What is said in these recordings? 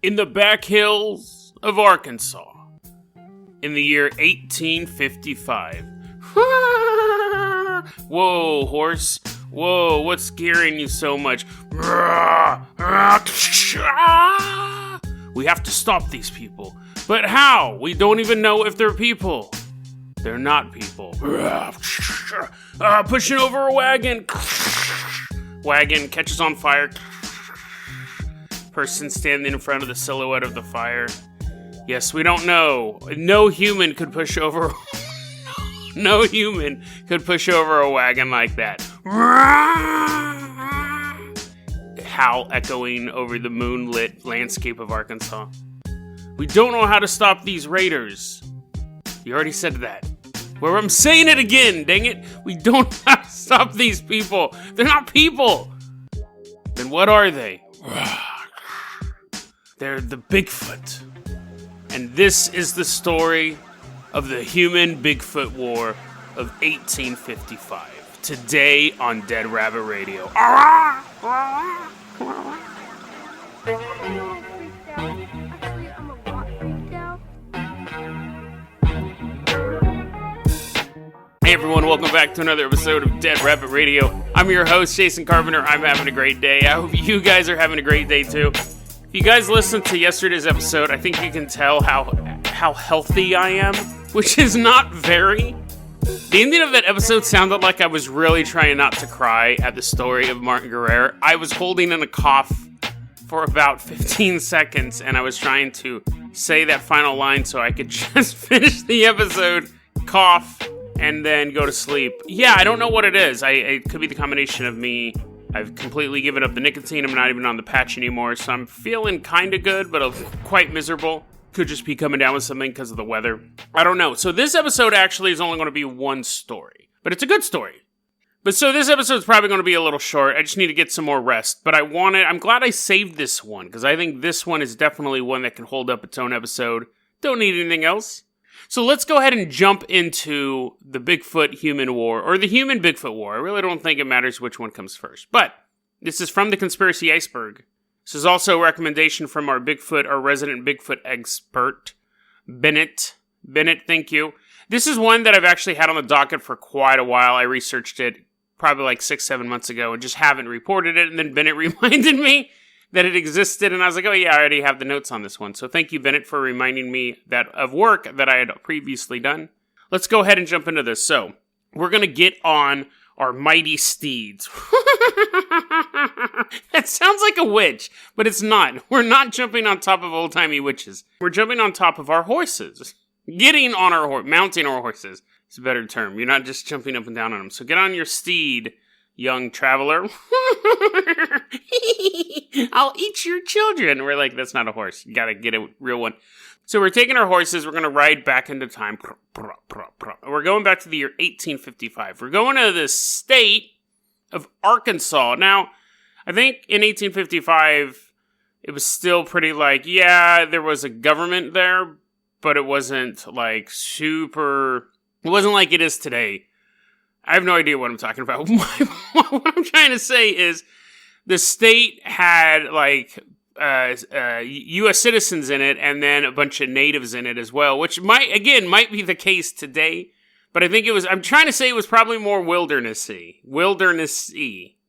in the back hills of Arkansas in the year 1855. Whoa, horse. Whoa, what's scaring you so much? We have to stop these people. But how? We don't even know if they're people. They're not people. Pushing over a wagon. Wagon catches on fire. Person standing in front of the silhouette of the fire. Yes, we don't know. No human could push over. No human could push over a wagon like that. Howl echoing over the moonlit landscape of Arkansas. We don't know how to stop these raiders. You already said that. Well, I'm saying it again, dang it. We don't have to stop these people. They're not people. Then what are they? They're the Bigfoot. And this is the story of the Human-Bigfoot War of 1855. Today on Dead Rabbit Radio. Hey everyone, welcome back to another episode of Dead Rabbit Radio. I'm your host, Jason Carpenter. I'm having a great day. I hope you guys are having a great day too. If you guys listened to yesterday's episode, I think you can tell how healthy I am, which is not very. The ending of that episode sounded like I was really trying not to cry at the story of Martin Guerrero. I was holding in a cough for about 15 seconds, and I was trying to say that final line so I could just finish the episode, cough, and then go to sleep. Yeah, I don't know what it is. It could be the combination of me. I've completely given up the nicotine. I'm not even on the patch anymore, so I'm feeling kind of good, but quite miserable. Could just be coming down with something because of the weather. I don't know. So this episode actually is only going to be one story, but it's a good story. But so this episode is probably going to be a little short. I just need to get some more rest, but I'm glad I saved this one because I think this one is definitely one that can hold up its own episode. Don't need anything else. So let's go ahead and jump into the Bigfoot-Human War, or the Human-Bigfoot War. I really don't think it matters which one comes first. But this is from the Conspiracy Iceberg. This is also a recommendation from our resident Bigfoot expert, Bennett. Bennett, thank you. This is one that I've actually had on the docket for quite a while. I researched it probably like 6-7 months ago and just haven't reported it. And then Bennett reminded me that it existed, and I was like, oh yeah, I already have the notes on this one. So thank you, Bennett, for reminding me of work that I had previously done. Let's go ahead and jump into this. So, we're going to get on our mighty steeds. That sounds like a witch, but it's not. We're not jumping on top of old-timey witches. We're jumping on top of our horses. Getting on our mounting our horses. It's a better term. You're not just jumping up and down on them. So get on your steed, young traveler. I'll eat your children. We're like, that's not a horse. You gotta get a real one. So we're taking our horses. We're gonna ride back into time. We're going back to the year 1855. We're going to the state of Arkansas. Now, I think in 1855, it was still pretty like, yeah, there was a government there, but it wasn't like super, it wasn't like it is today. I have no idea what I'm talking about. What I'm trying to say is the state had like U.S. citizens in it and then a bunch of natives in it as well, which might be the case today. But I think I'm trying to say it was probably more wildernessy,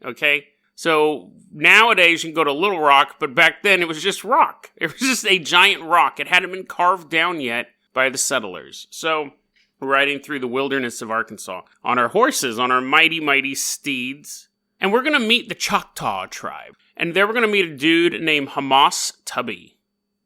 okay? So nowadays you can go to Little Rock, but back then it was just rock. It was just a giant rock. It hadn't been carved down yet by the settlers. So riding through the wilderness of Arkansas on our horses, on our mighty, mighty steeds. And we're going to meet the Choctaw tribe. And there we're going to meet a dude named Hamas Tubby.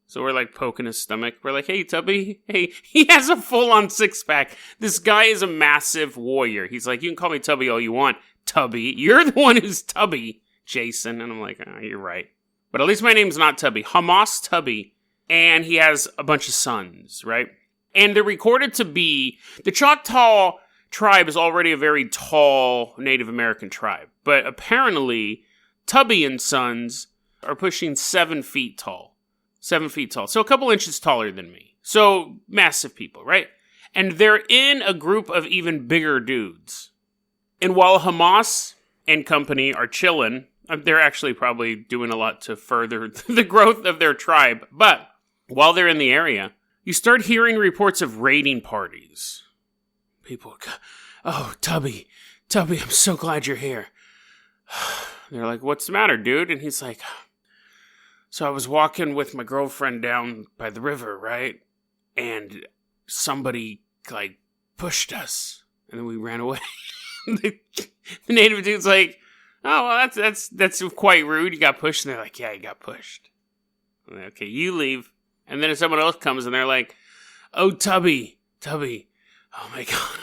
So we're like poking his stomach. We're like, hey, Tubby. Hey, he has a full-on six-pack. This guy is a massive warrior. He's like, you can call me Tubby all you want. Tubby. You're the one who's Tubby, Jason. And I'm like, oh, you're right. But at least my name's not Tubby. Hamas Tubby. And he has a bunch of sons, right? And they're recorded to be, the Choctaw tribe is already a very tall Native American tribe. But apparently, Tubby and Sons are pushing 7 feet tall. 7 feet tall. So a couple inches taller than me. So massive people, right? And they're in a group of even bigger dudes. And while Hamas and company are chilling They're actually probably doing a lot to further the growth of their tribe. But while they're in the area, you start hearing reports of raiding parties. People go, oh, Tubby, I'm so glad you're here. They're like, what's the matter, dude? And he's like, so I was walking with my girlfriend down by the river, right? And somebody, like, pushed us. And then we ran away. The native dude's like, oh, well, that's quite rude. You got pushed. And they're like, yeah, you got pushed. Like, okay, you leave. And then someone else comes and they're like, oh, Tubby. Oh my God.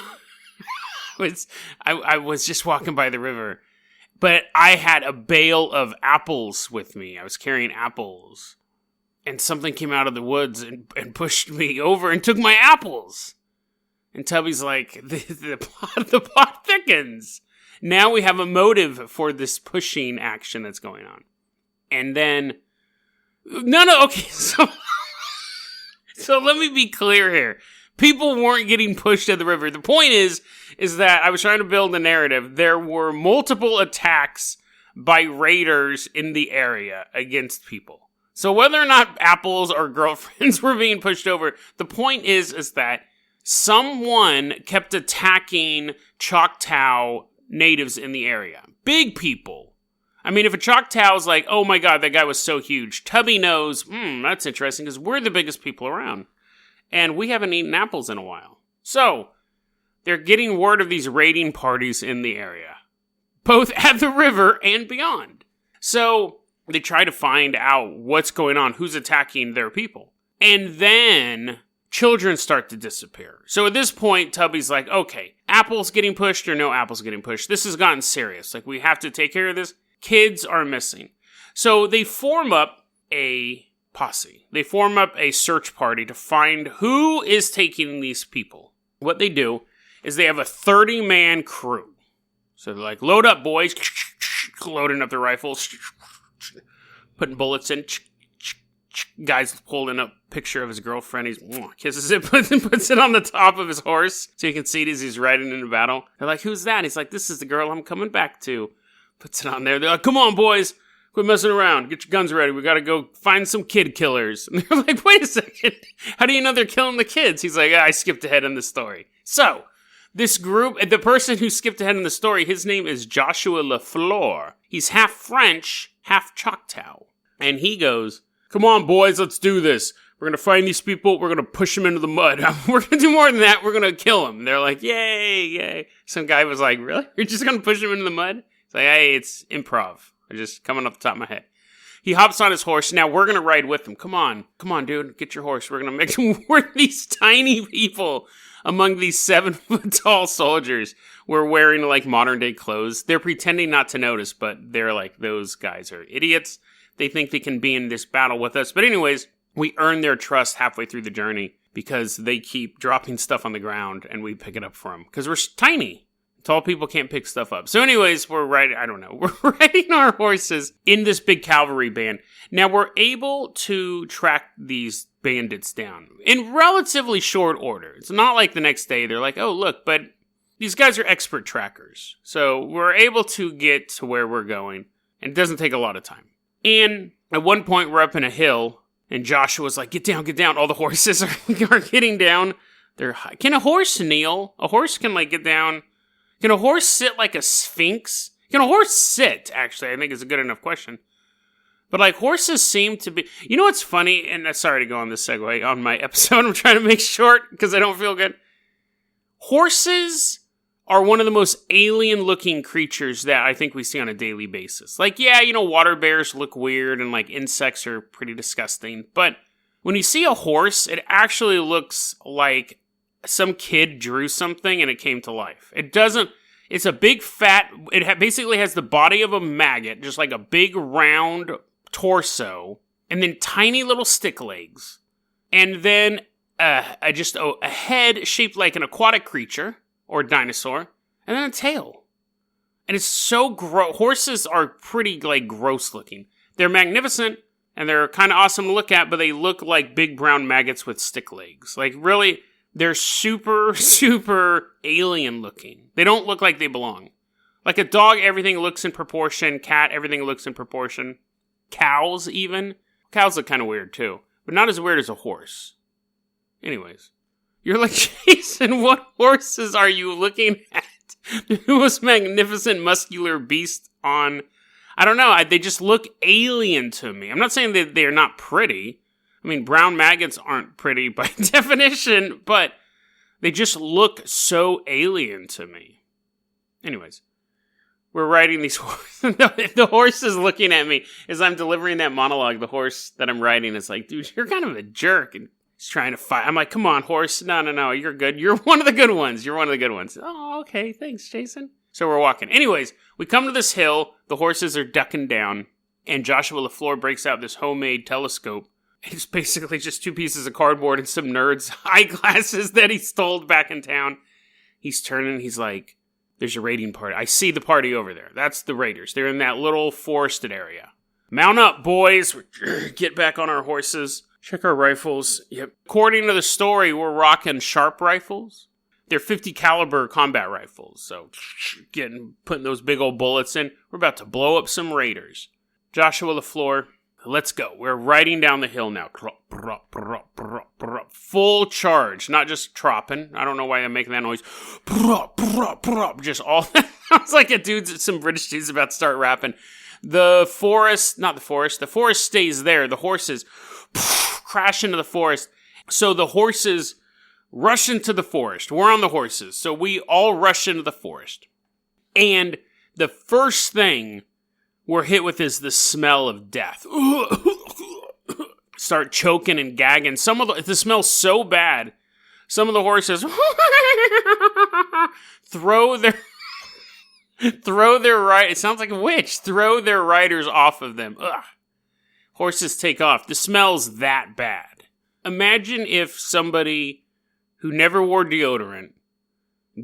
I was just walking by the river, but I had a bale of apples with me. I was carrying apples. And something came out of the woods and pushed me over and took my apples. And Tubby's like, the plot thickens. Now we have a motive for this pushing action that's going on. And then, okay, so let me be clear here. People weren't getting pushed to the river. The point is that I was trying to build a narrative. There were multiple attacks by raiders in the area against people. So whether or not apples or girlfriends were being pushed over, the point is that someone kept attacking Choctaw natives in the area. Big people. I mean, if a Choctaw is like, oh my God, that guy was so huge, Tubby knows, that's interesting because we're the biggest people around. And we haven't eaten apples in a while. So, they're getting word of these raiding parties in the area. Both at the river and beyond. So, they try to find out what's going on, who's attacking their people. And then children start to disappear. So at this point, Tubby's like, okay, apples getting pushed or no apples getting pushed? This has gotten serious. Like, we have to take care of this. Kids are missing. So they form up a posse. They form up a search party to find who is taking these people. What they do is they have a 30-man crew. So they're like, load up, boys. Loading up their rifles. Putting bullets in. Guy's holding up a picture of his girlfriend. He kisses it, puts it on the top of his horse so you can see it as he's riding into battle. They're like, who's that? He's like, this is the girl I'm coming back to. Puts it on there. They're like, come on, boys. Quit messing around. Get your guns ready. We gotta go find some kid killers. And they're like, wait a second. How do you know they're killing the kids? He's like, I skipped ahead in the story. So, this group, the person who skipped ahead in the story, his name is Joshua LeFlore. He's half French, half Choctaw. And he goes, come on, boys, let's do this. We're going to find these people. We're going to push them into the mud. We're going to do more than that. We're going to kill them. They're like, yay. Some guy was like, really? You're just going to push them into the mud? It's like, hey, it's improv. I just coming off the top of my head. He hops on his horse. Now we're going to ride with him. Come on, dude. Get your horse. We're going to make them. We're these tiny people among these 7-foot-tall soldiers. We're wearing, like, modern-day clothes. They're pretending not to notice, but they're like, those guys are idiots. They think they can be in this battle with us. But anyways, we earn their trust halfway through the journey because they keep dropping stuff on the ground and we pick it up for them. Because we're tiny. Tall people can't pick stuff up. So anyways, we're riding our horses in this big cavalry band. Now we're able to track these bandits down in relatively short order. It's not like the next day they're like, oh, look, but these guys are expert trackers. So we're able to get to where we're going. And it doesn't take a lot of time. And at one point, we're up in a hill, and Joshua's like, get down. All the horses are getting down. They're high. Can a horse kneel? A horse can, like, get down. Can a horse sit like a sphinx? Can a horse sit, actually? I think is a good enough question. But, like, horses seem to be... You know what's funny? And sorry to go on this segue on my episode. I'm trying to make short because I don't feel good. Horses are one of the most alien-looking creatures that I think we see on a daily basis. Like, yeah, you know, water bears look weird and, like, insects are pretty disgusting. But when you see a horse, it actually looks like some kid drew something and it came to life. It doesn't... It's a big fat... It basically has the body of a maggot, just like a big round torso, and then tiny little stick legs. And then a head shaped like an aquatic creature, or a dinosaur, and then a tail. And it's so gross. Horses are pretty, like, gross looking. They're magnificent, and they're kind of awesome to look at, but they look like big brown maggots with stick legs. Like, really... They're super, super alien looking. They don't look like they belong. Like a dog, everything looks in proportion. Cat, everything looks in proportion. Cows, even. Cows look kind of weird, too. But not as weird as a horse. Anyways. You're like, Jason, what horses are you looking at? The most magnificent muscular beast on... I don't know. They just look alien to me. I'm not saying that they're not pretty. I mean, brown maggots aren't pretty by definition, but they just look so alien to me. Anyways. We're riding these horses. The horse is looking at me as I'm delivering that monologue. The horse that I'm riding is like, dude, you're kind of a jerk. And he's trying to fight. I'm like, come on, horse. No. You're good. You're one of the good ones. Oh, okay. Thanks, Jason. So we're walking. Anyways, we come to this hill. The horses are ducking down. And Joshua LeFlore breaks out this homemade telescope. It's basically just 2 pieces of cardboard and some nerd's eyeglasses that he stole back in town. He's turning. He's like, there's a raiding party. I see the party over there. That's the raiders. They're in that little forested area. Mount up, boys. Get back on our horses. Check our rifles. Yep. According to the story, we're rocking sharp rifles. They're 50 caliber combat rifles. So putting those big old bullets in. We're about to blow up some raiders. Joshua LeFlore, let's go. We're riding down the hill now. Full charge, not just tropping. I don't know why I'm making that noise. Just all that sounds like some British dude's about to start rapping. The forest stays there. The horses crash into the forest. So the horses rush into the forest. We're on the horses. So we all rush into the forest. And the first thing we're hit with is the smell of death. Start choking and gagging. The smell's so bad. Some of the horses throw their it sounds like a witch. Throw their riders off of them. Ugh. Horses take off. The smell's that bad. Imagine if somebody who never wore deodorant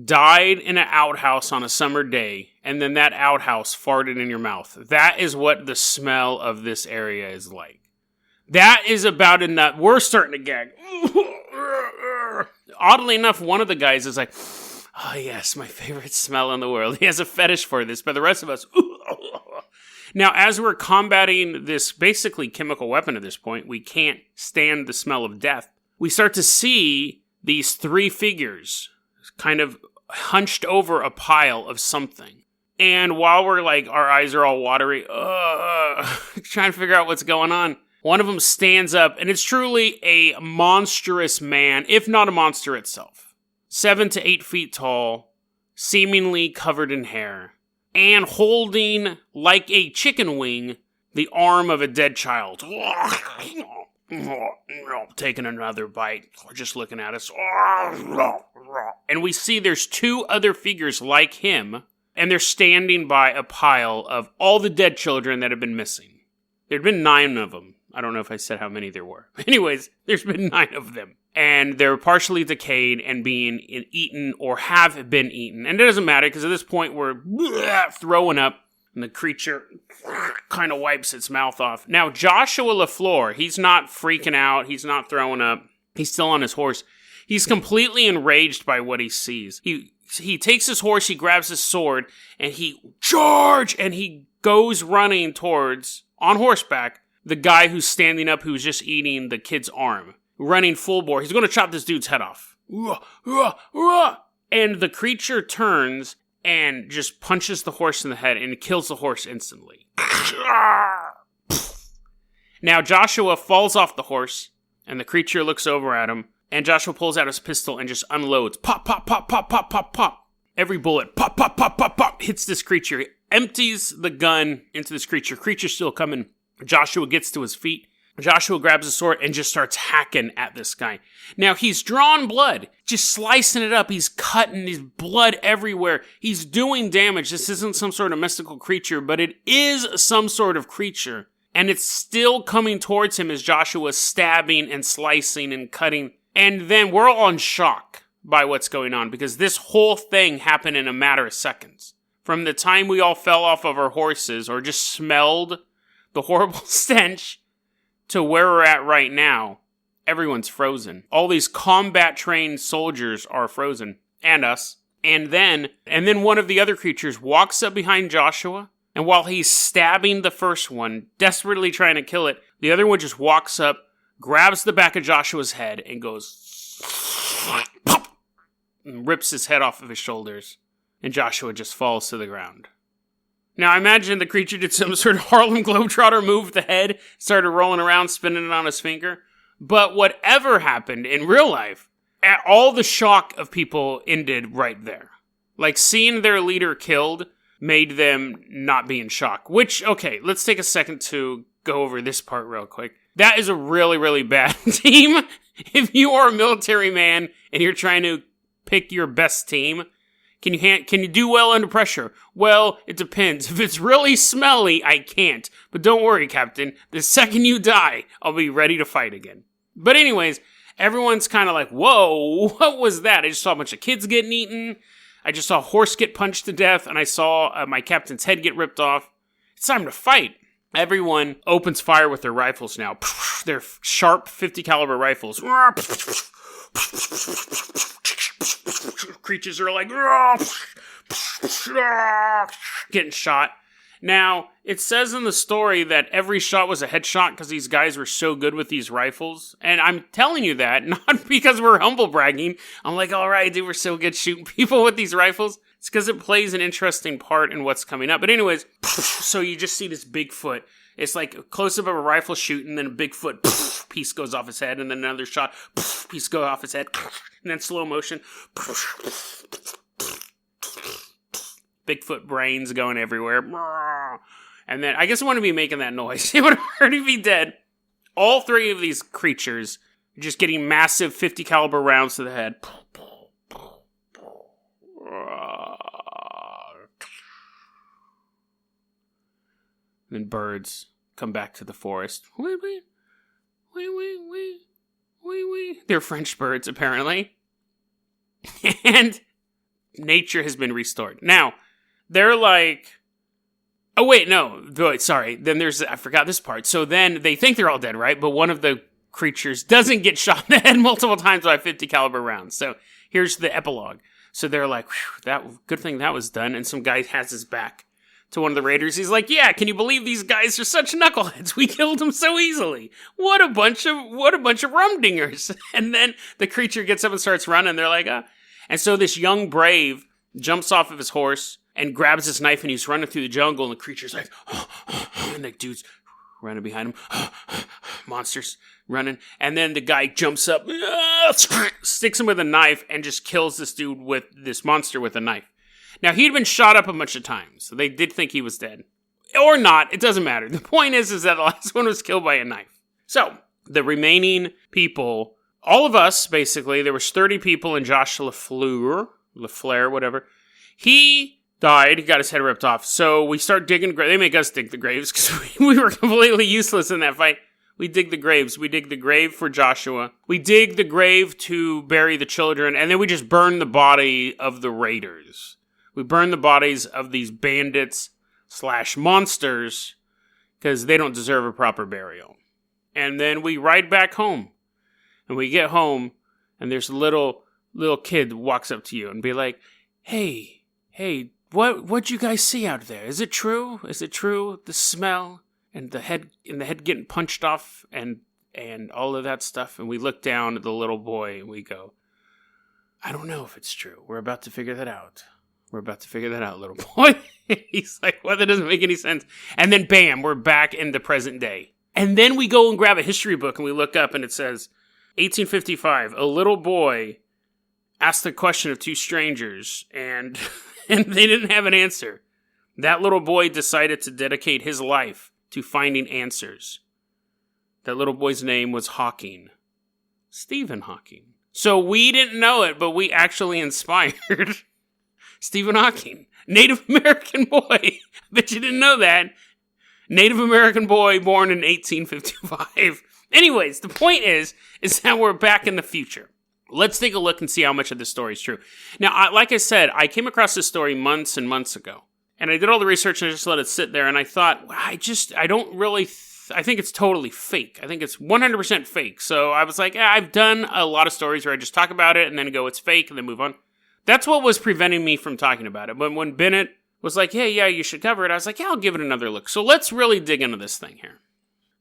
died in an outhouse on a summer day, and then that outhouse farted in your mouth. That is what the smell of this area is like. That is about enough. We're starting to gag. Oddly enough, one of the guys is like, oh yes, my favorite smell in the world. He has a fetish for this, but the rest of us... Now, as we're combating this basically chemical weapon at this point, we can't stand the smell of death. We start to see these 3 figures kind of hunched over a pile of something. And while we're like, our eyes are all watery, trying to figure out what's going on, one of them stands up, and it's truly a monstrous man, if not a monster itself. 7 to 8 feet tall, seemingly covered in hair, and holding, like a chicken wing, the arm of a dead child. Taking another bite, just looking at us. And we see there's 2 other figures like him, and they're standing by a pile of all the dead children that have been missing. There'd been 9 of them. I don't know if I said how many there were. Anyways, there's been 9 of them. And they're partially decayed and being eaten or have been eaten. And it doesn't matter, because at this point we're throwing up, and the creature kind of wipes its mouth off. Now, Joshua LeFlore, he's not freaking out. He's not throwing up. He's still on his horse. He's completely enraged by what he sees. He takes his horse, he grabs his sword, and he charge! And he goes running towards, on horseback, the guy who's standing up who's just eating the kid's arm. Running full bore. He's going to chop this dude's head off. And the creature turns and just punches the horse in the head and kills the horse instantly. Now Joshua falls off the horse, and the creature looks over at him, and Joshua pulls out his pistol and just unloads. Pop, pop, pop, pop, pop, pop, pop. Every bullet, pop, pop, pop, pop, pop, hits this creature. He empties the gun into this creature. Creature's still coming. Joshua gets to his feet. Joshua grabs a sword and just starts hacking at this guy. Now, he's drawn blood, just slicing it up. He's cutting his blood everywhere. He's doing damage. This isn't some sort of mystical creature, but it is some sort of creature. And it's still coming towards him as Joshua's stabbing and slicing and cutting. And then we're all in shock by what's going on, because this whole thing happened in a matter of seconds. From the time we all fell off of our horses or just smelled the horrible stench to where we're at right now, everyone's frozen. All these combat-trained soldiers are frozen. And us. And then one of the other creatures walks up behind Joshua, and while he's stabbing the first one, desperately trying to kill it, the other one just walks up, grabs the back of Joshua's head, and goes, and rips his head off of his shoulders, and Joshua just falls to the ground. Now, I imagine the creature did some sort of Harlem Globetrotter move with the head, started rolling around, spinning it on his finger. But whatever happened in real life, all the shock of people ended right there. Like, seeing their leader killed made them not be in shock. Which, okay, let's take a second to go over this part real quick. That is a really, really bad team. If you are a military man and you're trying to pick your best team, can you do well under pressure? Well, it depends. If it's really smelly, I can't. But don't worry, Captain. The second you die, I'll be ready to fight again. But anyways, everyone's kind of like, whoa, what was that? I just saw a bunch of kids getting eaten. I just saw a horse get punched to death, and I saw my captain's head get ripped off. It's time to fight. Everyone opens fire with their rifles now. They're sharp 50 caliber rifles. Creatures are like getting shot. Now, it says in the story that every shot was a headshot because these guys were so good with these rifles. And I'm telling you that, not because we're humble bragging. I'm like, all right, dude, we're so good shooting people with these rifles. It's because it plays an interesting part in what's coming up. But anyways, so you just see this Bigfoot. It's like a close-up of a rifle shoot, and then a Bigfoot piece goes off his head, and then another shot, piece goes off his head, and then slow motion. Bigfoot brains going everywhere. And then, I guess I wouldn't be making that noise. It would already be dead. All three of these creatures just getting massive 50 caliber rounds to the head. And then birds come back to the forest. Wee. They're French birds, apparently. And nature has been restored. Now, they're like, oh wait, no, sorry. Then I forgot this part. So then they think they're all dead, right? But one of the creatures doesn't get shot in the head multiple times by 50 caliber rounds. So here's the epilogue. So they're like, good thing that was done. And some guy has his back to one of the raiders. He's like, yeah, can you believe these guys are such knuckleheads? We killed them so easily. What a bunch of rumdingers. And then the creature gets up and starts running. They're like, And so this young brave jumps off of his horse and grabs his knife, and he's running through the jungle, and the creature's like, and the dude's running behind him, monsters running, and then the guy jumps up, sticks him with a knife, and just kills this monster with a knife. Now, he'd been shot up a bunch of times, so they did think he was dead. Or not, it doesn't matter. The point is that the last one was killed by a knife. So, the remaining people, all of us, basically, there was 30 people in Josh LeFlore, whatever. He died, he got his head ripped off. So we start digging graves. They make us dig the graves because we were completely useless in that fight. We dig the graves. We dig the grave for Joshua. We dig the grave to bury the children. And then we just burn the body of the raiders. We burn the bodies of these bandits / monsters because they don't deserve a proper burial. And then we ride back home. And we get home, and there's a little kid that walks up to you and be like, hey, what'd you guys see out there? Is it true? Is it true? The smell and the head getting punched off and all of that stuff. And we look down at the little boy and we go, I don't know if it's true. We're about to figure that out. Little boy. He's like, well, that doesn't make any sense. And then bam, we're back in the present day. And then we go and grab a history book and we look up and it says, 1855, a little boy asked the question of two strangers, and they didn't have an answer. That little boy decided to dedicate his life to finding answers. That little boy's name was Hawking. Stephen Hawking. So we didn't know it, but we actually inspired Stephen Hawking. Native American boy. Bet you didn't know that. Native American boy born in 1855. Anyways, the point is that we're back in the future. Let's take a look and see how much of this story is true. Now, like I said, I came across this story months and months ago. And I did all the research and I just let it sit there. And I thought, I think it's totally fake. I think it's 100% fake. So I was like, I've done a lot of stories where I just talk about it and then go, it's fake, and then move on. That's what was preventing me from talking about it. But when Bennett was like, hey, yeah, you should cover it, I was like, yeah, I'll give it another look. So let's really dig into this thing here.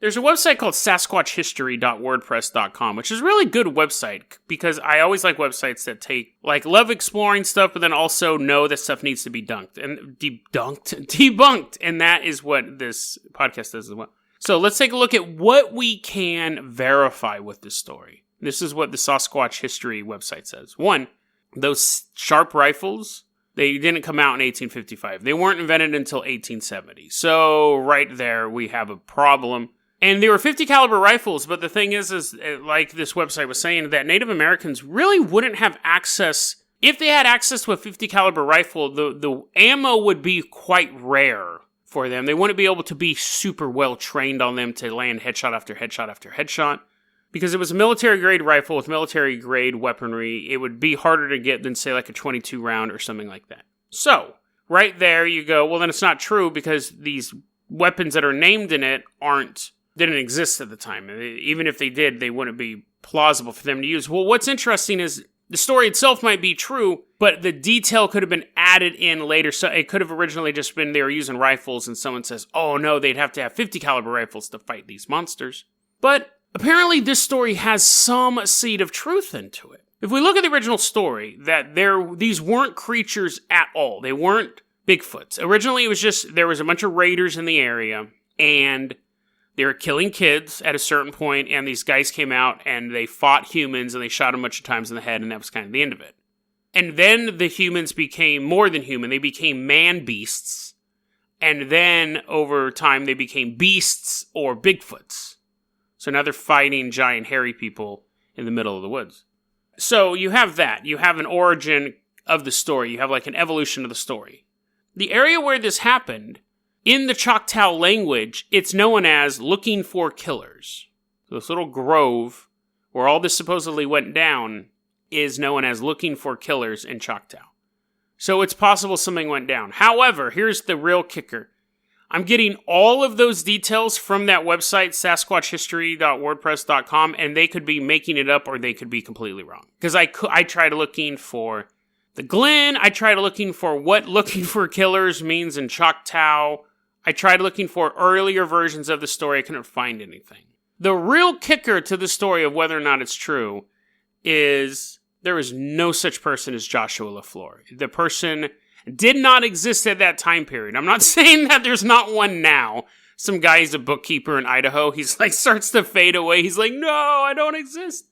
There's a website called sasquatchhistory.wordpress.com, which is a really good website because I always like websites that love exploring stuff, but then also know that stuff needs to be debunked. And that is what this podcast does as well. So let's take a look at what we can verify with this story. This is what the Sasquatch History website says. 1, those sharp rifles, they didn't come out in 1855. They weren't invented until 1870. So right there, we have a problem. And they were 50 caliber rifles, but the thing is like this website was saying, that Native Americans really wouldn't have access. If they had access to a 50 caliber rifle, the ammo would be quite rare for them. They wouldn't be able to be super well trained on them to land headshot after headshot after headshot. Because it was a military grade rifle with military grade weaponry, it would be harder to get than, say, like a 22 round or something like that. So, right there you go, well then it's not true because these weapons that are named in it didn't exist at the time. Even if they did, they wouldn't be plausible for them to use. Well, what's interesting is the story itself might be true, but the detail could have been added in later. So it could have originally just been they were using rifles and someone says, oh no, they'd have to have 50 caliber rifles to fight these monsters. But apparently this story has some seed of truth into it. If we look at the original story, that these weren't creatures at all. They weren't Bigfoots. Originally it was just, there was a bunch of raiders in the area, and they were killing kids at a certain point, and these guys came out and they fought humans and they shot them a bunch of times in the head, and that was kind of the end of it. And then the humans became more than human. They became man-beasts. And then over time they became beasts or Bigfoots. So now they're fighting giant hairy people in the middle of the woods. So you have that. You have an origin of the story. You have like an evolution of the story. The area where this happened, in the Choctaw language, it's known as looking for killers. So this little grove where all this supposedly went down is known as looking for killers in Choctaw. So it's possible something went down. However, here's the real kicker. I'm getting all of those details from that website, sasquatchhistory.wordpress.com, and they could be making it up or they could be completely wrong. Because I tried looking for the Glen, I tried looking for what looking for killers means in Choctaw. I tried looking for earlier versions of the story. I couldn't find anything. The real kicker to the story of whether or not it's true is there is no such person as Joshua LeFlore. The person did not exist at that time period. I'm not saying that there's not one now. Some guy's a bookkeeper in Idaho. He's like, starts to fade away. He's like, no, I don't exist.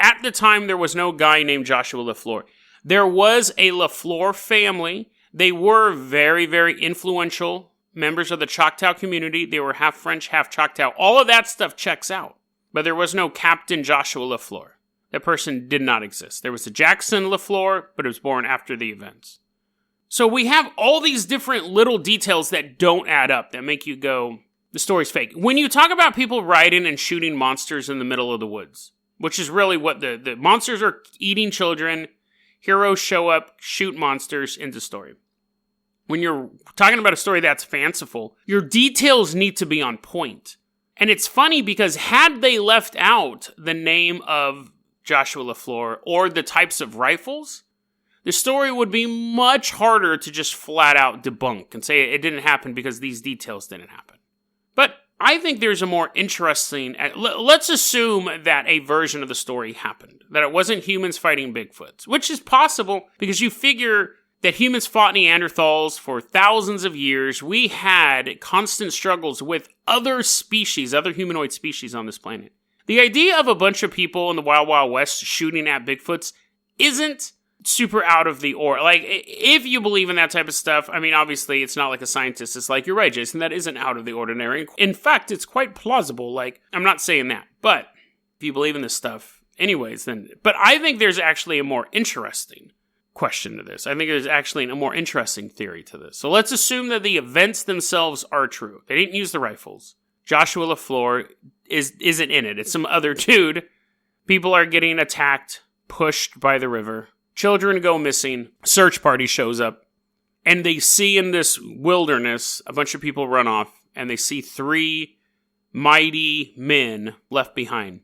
At the time, there was no guy named Joshua LeFlore. There was a LeFlore family. They were very, very influential members of the Choctaw community. They were half French, half Choctaw. All of that stuff checks out. But there was no Captain Joshua LeFlore. That person did not exist. There was a Jackson LeFlore, but it was born after the events. So we have all these different little details that don't add up, that make you go, the story's fake. When you talk about people riding and shooting monsters in the middle of the woods, which is really what the monsters are eating children, heroes show up, shoot monsters, into story. When you're talking about a story that's fanciful, your details need to be on point. And it's funny because had they left out the name of Joshua LeFlore or the types of rifles, the story would be much harder to just flat out debunk and say it didn't happen because these details didn't happen. But I think there's a more interesting, let's assume that a version of the story happened, that it wasn't humans fighting Bigfoots, which is possible because you figure that humans fought Neanderthals for thousands of years. We had constant struggles with other species, other humanoid species on this planet. The idea of a bunch of people in the Wild Wild West shooting at Bigfoots isn't super out of the like, if you believe in that type of stuff, I mean, obviously, it's not like a scientist. It's like, you're right, Jason, that isn't out of the ordinary. In fact, it's quite plausible. Like, I'm not saying that, but if you believe in this stuff, anyways, then, but I think there's actually a more interesting question to this. I think there's actually a more interesting theory to this. So let's assume that the events themselves are true. They didn't use the rifles. Joshua LeFlore isn't in it. It's some other dude. People are getting attacked, pushed by the river. Children go missing. Search party shows up. And they see in this wilderness, a bunch of people run off, and they see 3 mighty men left behind.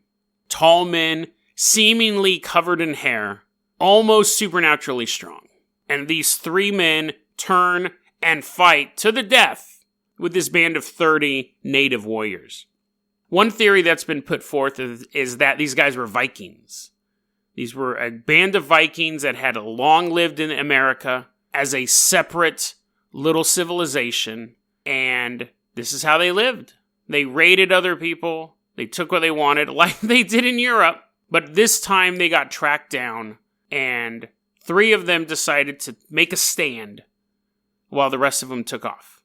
Tall men, seemingly covered in hair, almost supernaturally strong. And these 3 men turn and fight to the death with this band of 30 native warriors. One theory that's been put forth is that these guys were Vikings. These were a band of Vikings that had long lived in America as a separate little civilization, and this is how they lived. They raided other people, they took what they wanted, like they did in Europe, but this time they got tracked down, and 3 of them decided to make a stand while the rest of them took off.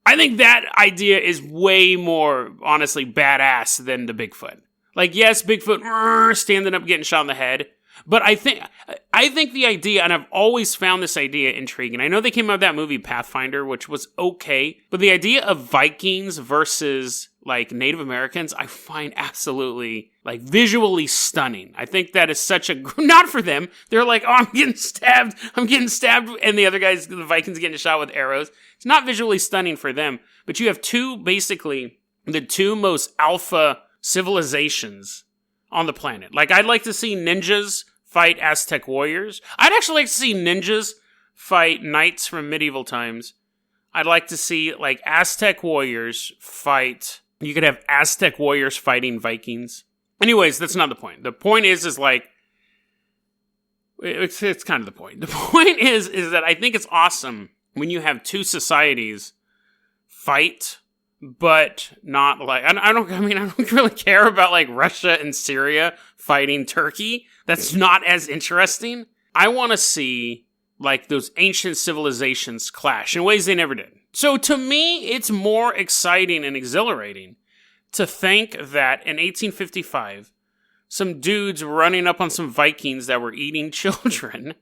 I think that idea is way more, honestly, badass than the Bigfoot. Like, yes, Bigfoot standing up getting shot in the head, but I think the idea, and I've always found this idea intriguing. I know they came out with that movie Pathfinder, which was okay, but the idea of Vikings versus like Native Americans, I find absolutely like visually stunning. I think that is such a, not for them. They're like, oh, I'm getting stabbed. And the other guys, the Vikings getting shot with arrows. It's not visually stunning for them, but you have the 2 most alpha civilizations on the planet. Like, I'd like to see ninjas fight Aztec warriors. I'd actually like to see ninjas fight knights from medieval times. I'd like to see, like, Aztec warriors fight... You could have Aztec warriors fighting Vikings. Anyways, that's not the point. The point is like... It's kind of the point. The point is that I think it's awesome when you have 2 societies fight, but not like... I don't really care about, like, Russia and Syria fighting Turkey. That's not as interesting. I want to see, like, those ancient civilizations clash in ways they never did. So to me, it's more exciting and exhilarating to think that in 1855, some dudes were running up on some Vikings that were eating children,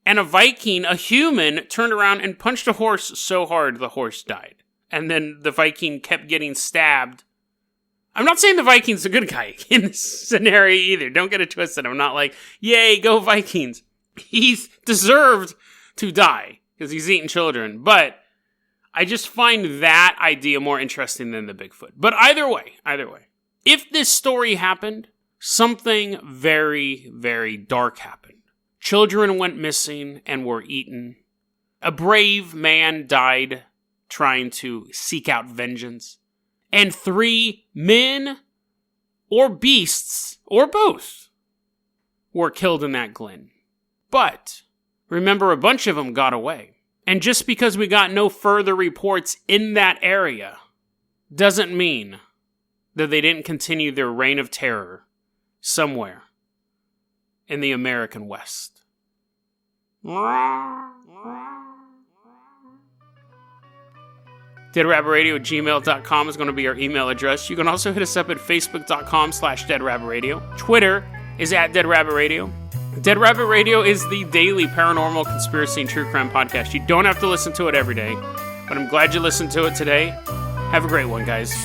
and a human, turned around and punched a horse so hard the horse died. And then the Viking kept getting stabbed. I'm not saying the Viking's a good guy in this scenario either. Don't get it twisted. I'm not like, yay, go Vikings. He's deserved to die because he's eating children. But I just find that idea more interesting than the Bigfoot. But either way, if this story happened, something very, very dark happened. Children went missing and were eaten. A brave man died trying to seek out vengeance. And 3 men or beasts, or both, were killed in that glen. But remember, a bunch of them got away. And just because we got no further reports in that area doesn't mean that they didn't continue their reign of terror somewhere in the American West. DeadRabbitRadio@gmail.com is going to be our email address. You can also hit us up at Facebook.com/DeadRabbitRadio. Twitter is @DeadRabbitRadio. Dead Rabbit Radio is the daily paranormal, conspiracy, and true crime podcast. You don't have to listen to it every day, but I'm glad you listened to it today. Have a great one, guys.